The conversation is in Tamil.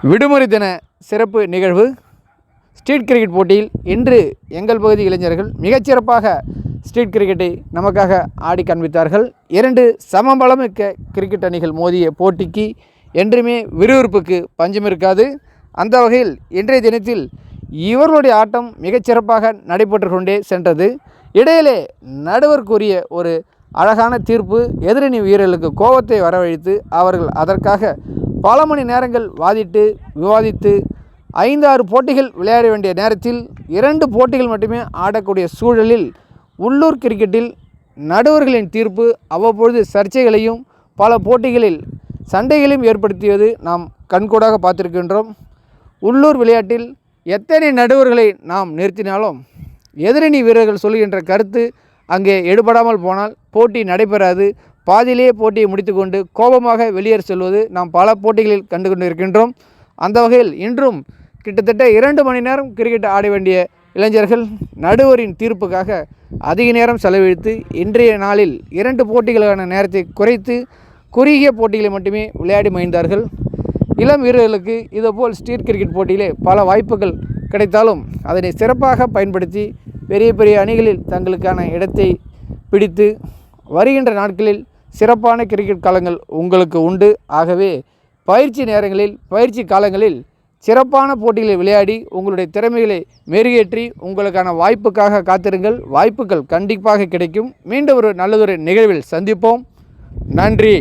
விடுமுறை தின சிறப்பு நிகழ்வு ஸ்ட்ரீட் கிரிக்கெட் போட்டியில் இன்று எங்கள் பகுதி இளைஞர்கள் மிகச்சிறப்பாக ஸ்ட்ரீட் கிரிக்கெட்டை நமக்காக ஆடி காண்பித்தார்கள். 2 சமபலமிக்க கிரிக்கெட் அணிகள் மோதிய போட்டிக்கு என்றுமே விறுவிறுப்புக்கு பஞ்சம் இருக்காது. அந்த வகையில் இன்றைய தினத்தில் இவர்களுடைய ஆட்டம் மிகச்சிறப்பாக நடைபெற்று கொண்டே சென்றது. இடையிலே நடுவர் கூறிய ஒரு அழகான தீர்ப்பு எதிரணி வீரர்களுக்கு கோபத்தை வரவழைத்து அவர்கள் அதற்காக பல மணி நேரங்கள் வாதிட்டு விவாதித்து 5-6 போட்டிகள் விளையாட வேண்டிய நேரத்தில் 2 போட்டிகள் மட்டுமே ஆடக்கூடிய சூழலில் உள்ளூர் கிரிக்கெட்டில் நடுவர்களின் தீர்ப்பு அவ்வப்பொழுது சர்ச்சைகளையும் பல போட்டிகளில் சண்டைகளையும் ஏற்படுத்தியது நாம் கண்கூடாக பார்த்திருக்கின்றோம். உள்ளூர் விளையாட்டில் எத்தனை நடுவர்களை நாம் நிறுத்தினாலும் எதிரணி வீரர்கள் சொல்கின்ற கருத்து அங்கே எடுபடாமல் போனால் போட்டி நடைபெறாது. பாதியிலேயே போட்டியை முடித்துக்கொண்டு கோபமாக வெளியேற செல்வது நாம் பல போட்டிகளில் கண்டு கொண்டு இருக்கின்றோம். அந்த வகையில் இன்றும் கிட்டத்தட்ட 2 மணி நேரம் கிரிக்கெட் ஆட வேண்டிய இளைஞர்கள் நடுவரின் தீர்ப்புக்காக அதிக நேரம் செலவழித்து இன்றைய நாளில் 2 போட்டிகளுக்கான நேரத்தை குறைத்து குறுகிய போட்டிகளை மட்டுமே விளையாடி மகிழ்ந்தார்கள். இளம் வீரர்களுக்கு இதுபோல் ஸ்ட்ரீட் கிரிக்கெட் போட்டியிலே பல வாய்ப்புகள் கிடைத்தாலும் அதனை சிறப்பாக பயன்படுத்தி பெரிய பெரிய அணிகளில் தங்களுக்கான இடத்தை பிடித்து வருகின்ற நாட்களில் சிறப்பான கிரிக்கெட் காலங்கள் உங்களுக்கு உண்டு. ஆகவே பயிற்சி நேரங்களில் பயிற்சி காலங்களில் சிறப்பான போட்டிகளை விளையாடி உங்களுடைய திறமைகளை மெருகேற்றி உங்களுக்கான வாய்ப்புக்காக காத்திருங்கள். வாய்ப்புகள் கண்டிப்பாக கிடைக்கும். மீண்டும் ஒரு நல்லதொரு நிகழ்வில் சந்திப்போம். நன்றி.